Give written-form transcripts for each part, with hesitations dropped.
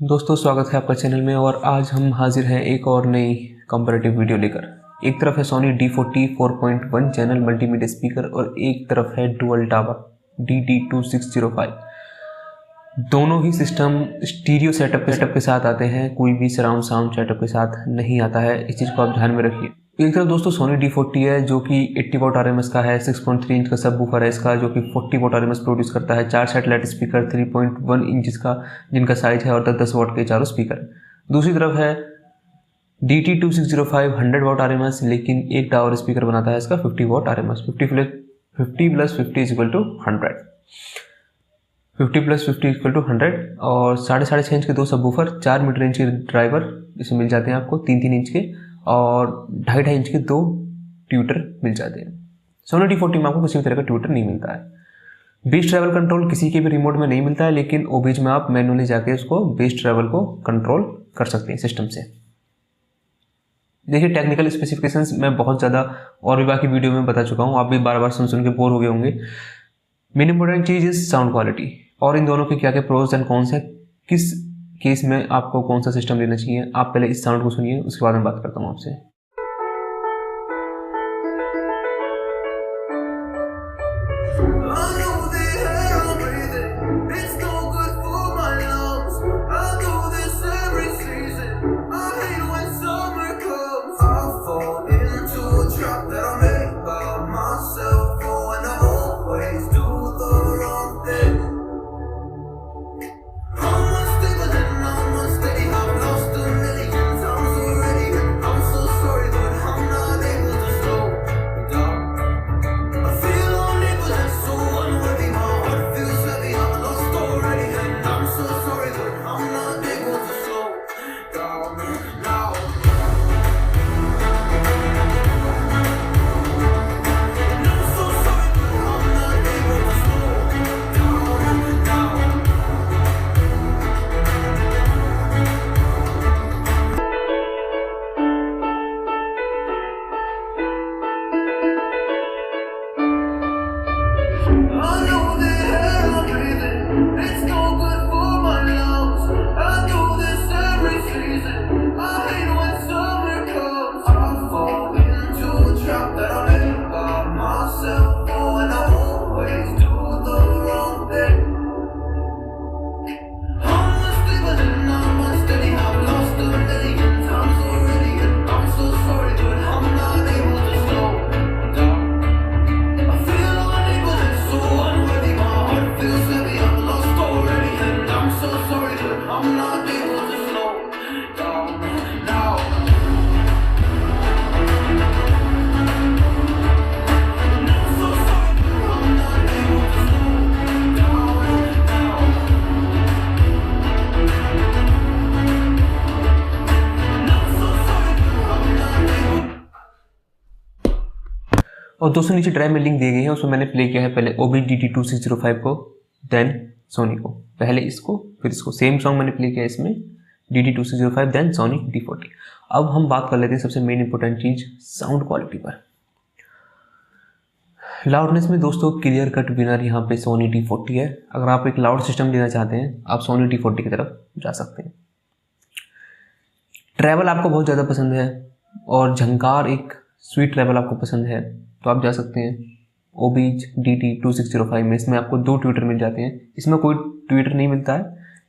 दोस्तों स्वागत है आपका चैनल में। और आज हम हाजिर हैं एक और नई कंपैरेटिव वीडियो लेकर। एक तरफ है Soni D40 4.1 channel multimedia speaker और एक तरफ है डुअल टावर DT2605। दोनों ही सिस्टम स्टीरियो सेटअप के साथ आते हैं, कोई भी सराउंड साउंड सेटअप के साथ नहीं आता है। इस चीज़ को आप ध्यान में रखिए। एक तरफ दोस्तों सोनी D40 है जो कि 80 वॉट RMS का है, 6.3 इंच का सब वूफर है इसका जो कि 40 वॉट RMS प्रोड्यूस करता है, 4 सैटेलाइट स्पीकर 3.1 इंच का जिनका साइज है और 10-10 वॉट के चारों स्पीकर। दूसरी तरफ है DT2605 100 वॉट RMS, लेकिन एक टावर स्पीकर बनाता है इसका 50 watt RMS। 50 plus 50 is equal to 100। 50 plus 50 equal to 100 और 6.5 इंच के दो सब वूफर, 4 मीटर इंच के ड्राइवर इसमें मिल जाते हैं आपको, 3-3 इंच के, और 2.5 इंच के दो ट्यूटर मिल जाते हैं। सोनी D40 में आपको किसी भी तरह का ट्यूटर नहीं मिलता है। बेस ट्रैवल कंट्रोल किसी के भी रिमोट में नहीं मिलता है, लेकिन ओबीज में आप मैनुअली जाके उसको बेस ट्रैवल को कंट्रोल कर सकते हैं सिस्टम से। देखिए टेक्निकल स्पेसिफिकेशंस मैं बहुत ज़्यादा और भी बाकी वीडियो में बता चुका हूँ, आप भी बार बार सुन के बोर हो गए होंगे। Main important cheese is sound quality और इन दोनों के क्या क्या प्रोज एंड कॉन्स है, किस केस में आपको कौन सा सिस्टम लेना चाहिए। आप पहले इस साउंड को सुनिए, उसके बाद मैं बात करता हूँ आपसे। और दोस्तों नीचे ड्राइव में लिंक दी गई है, उसमें मैंने प्ले किया है पहले OBS DT2605 को, देन सोनी को। पहले इसको फिर इसको, सेम सॉन्ग मैंने प्ले किया इसमें DT2605 देन सोनी D40। अब हम बात कर लेते हैं सबसे मेन इंपॉर्टेंट चीज साउंड क्वालिटी पर। लाउडनेस में दोस्तों क्लियर कट विनर यहाँ पे सोनी D40 है। अगर आप एक लाउड सिस्टम लेना चाहते हैं आप सोनी D40 की तरफ जा सकते हैं। ट्रैवल आपको बहुत ज़्यादा पसंद है और झंकार एक स्वीट ट्रैवल आपको पसंद है तो आप जा सकते हैं OBS DT2605 में। इसमें आपको दो ट्विटर मिल जाते हैं। इसमें कोई ट्विटर नहीं मिलता है,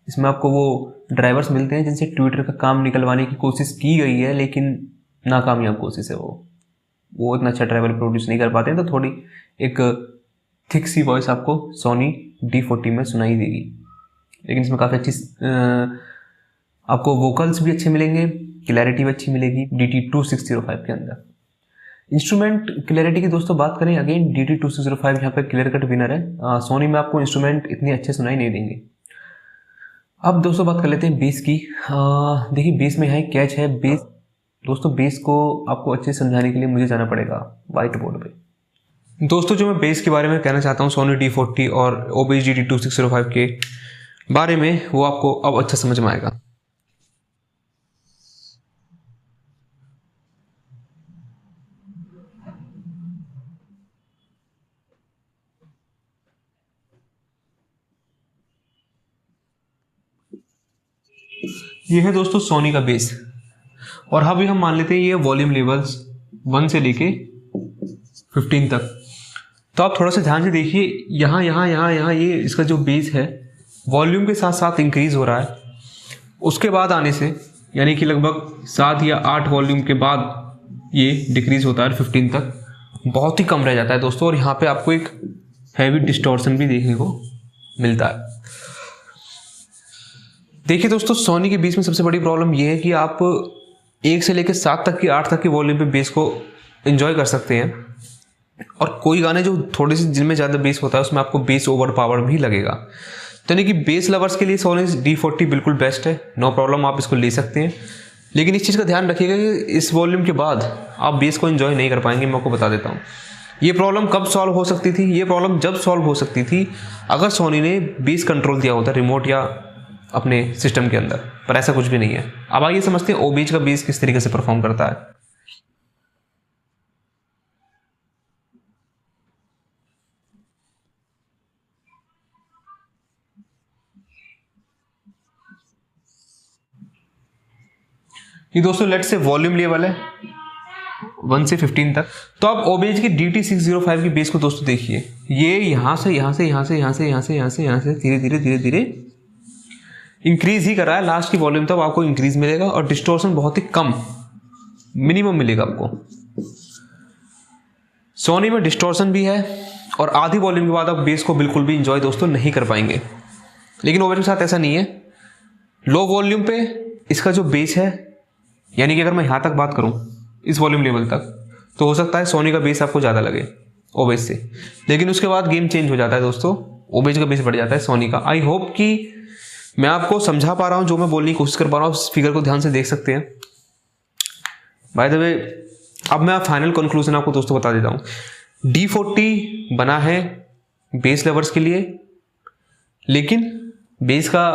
इसमें आपको वो ड्राइवर्स मिलते हैं जिनसे ट्विटर का काम निकलवाने की कोशिश की गई है, लेकिन नाकामयाब कोशिश है। वो इतना अच्छा ट्रैवल प्रोड्यूस नहीं कर पाते हैं, तो थोड़ी एक थिक सी वॉइस आपको सोनी D40 में सुनाई देगी। लेकिन इसमें काफ़ी अच्छी आपको वोकल्स भी अच्छे मिलेंगे, क्लैरिटी भी अच्छी मिलेगी DT2605 के अंदर। इंस्ट्रूमेंट क्लैरिटी की दोस्तों बात करें, अगेन DT2605 यहाँ पे क्लियर कट विनर है। सोनी में आपको इंस्ट्रूमेंट इतने अच्छे सुनाई नहीं देंगे। अब दोस्तों बात कर लेते हैं बेस की। देखिए बेस में यहाँ कैच है। बेस दोस्तों, बेस को आपको अच्छे से समझाने के लिए मुझे जाना पड़ेगा व्हाइट बोर्ड पे। दोस्तों जो मैं बेस के बारे में कहना चाहता हूँ सोनी D40 और OBS DT2605 के बारे में, वो आपको अब अच्छा समझ में आएगा। ये है दोस्तों सोनी का बेस, और अभी हम मान लेते हैं ये वॉल्यूम लेवल्स 1 से लेके 15 तक। तो आप थोड़ा सा ध्यान से देखिए, यहाँ यहाँ यहाँ यहाँ ये इसका जो बेस है वॉल्यूम के साथ साथ इंक्रीज हो रहा है। उसके बाद आने से यानी कि लगभग 7 या 8 वॉल्यूम के बाद ये डिक्रीज होता है 15 तक, बहुत ही कम रह जाता है दोस्तों। और यहाँ पे आपको एक हैवी डिस्टॉर्शन भी देखने को मिलता है। देखिए दोस्तों, सोनी के बेस में सबसे बड़ी प्रॉब्लम ये है कि आप 1 से लेकर 7 तक की 8 तक की वॉल्यूम पे बेस को एंजॉय कर सकते हैं, और कोई गाने जो थोड़े से जिनमें ज़्यादा बेस होता है उसमें आपको बेस ओवर पावर भी लगेगा। तो यानी कि बेस लवर्स के लिए सोनी D40 बिल्कुल बेस्ट है, नो प्रॉब्लम, आप इसको ले सकते हैं। लेकिन इस चीज़ का ध्यान रखिएगा कि इस वॉल्यूम के बाद आप बेस को एंजॉय नहीं कर पाएंगे। मैं आपको बता देता हूँ ये प्रॉब्लम कब सॉल्व हो सकती थी। ये प्रॉब्लम जब सॉल्व हो सकती थी अगर सोनी ने बेस कंट्रोल दिया होता रिमोट या अपने सिस्टम के अंदर, पर ऐसा कुछ भी नहीं है। अब आइए समझते हैं ओबीज का बेस किस तरीके से परफॉर्म करता है। ये दोस्तों लेट से वॉल्यूम लेवल है 1 से 15 तक। तो आप ओबीज की DT605 की बेस को दोस्तों देखिए, ये यहाँ से धीरे धीरे इंक्रीज ही कर रहा है। लास्ट की वॉल्यूम तक आपको इंक्रीज मिलेगा और डिस्टॉर्शन बहुत ही कम, मिनिमम मिलेगा आपको। सोनी में डिस्टॉर्शन भी है और आधी वॉल्यूम के बाद आप बेस को बिल्कुल भी इंजॉय दोस्तों नहीं कर पाएंगे। लेकिन ओबीज के साथ ऐसा नहीं है। लो वॉल्यूम पे इसका जो बेस है, यानी कि अगर मैं यहाँ तक बात करूँ इस वॉल्यूम लेवल तक, तो हो सकता है सोनी का बेस आपको ज़्यादा लगे ओबीज से। लेकिन उसके बाद गेम चेंज हो जाता है दोस्तों, ओबीज का बेस बढ़ जाता है सोनी का। आई होप कि मैं आपको समझा पा रहा हूँ, जो मैं बोलने की कोशिश कर पा रहा हूँ। उस फिगर को ध्यान से देख सकते हैं। बाय द वे, अब मैं फाइनल कंक्लूजन आपको दोस्तों बता देता हूँ। D40 बना है बेस लवर्स के लिए, लेकिन बेस का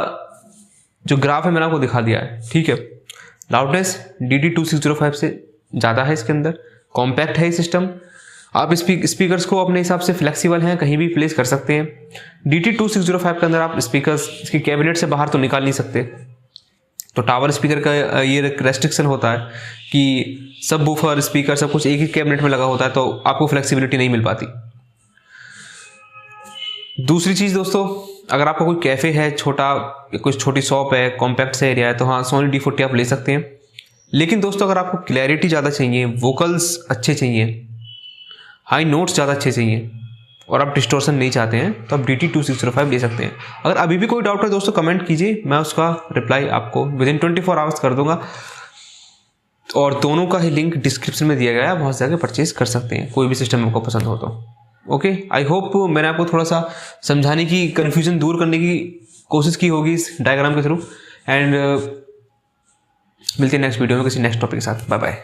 जो ग्राफ है मैंने आपको दिखा दिया है, ठीक है। लाउडनेस DT2605 से ज़्यादा है इसके अंदर, कॉम्पैक्ट है सिस्टम। आप स्पीकर्स को अपने हिसाब से फ्लेक्सिबल हैं, कहीं भी प्लेस कर सकते हैं। DT2605 के अंदर आप स्पीकर्स इसके कैबिनेट से बाहर तो निकाल नहीं सकते, तो टावर स्पीकर का ये रेस्ट्रिक्शन होता है कि सब बूफर स्पीकर सब कुछ एक ही कैबिनेट में लगा होता है, तो आपको फ्लेक्सिबिलिटी नहीं मिल पाती। दूसरी चीज़ दोस्तों, अगर आपका कोई कैफ़े है छोटा, कुछ छोटी शॉप है, कॉम्पैक्ट से एरिया है, तो हाँ सोनी D40 आप ले सकते हैं। लेकिन दोस्तों अगर आपको क्लैरिटी ज़्यादा चाहिए, वोकल्स अच्छे चाहिए, हाई नोट्स ज़्यादा अच्छे चाहिए और आप डिस्टॉर्शन नहीं चाहते हैं, तो आप DT2605 ले सकते हैं। अगर अभी भी कोई डाउट है दोस्तों कमेंट कीजिए, मैं उसका रिप्लाई आपको विदिन 24 आवर्स कर दूंगा। और दोनों का ही लिंक डिस्क्रिप्शन में दिया गया है, वहाँ से जाकर परचेज कर सकते हैं कोई भी सिस्टम आपको पसंद हो तो। ओके, आई होप मैंने आपको थोड़ा सा समझाने की, कन्फ्यूजन दूर करने की कोशिश की होगी इस डायग्राम के थ्रू। एंड मिलते हैं नेक्स्ट वीडियो में किसी नेक्स्ट टॉपिक के साथ। Bye bye.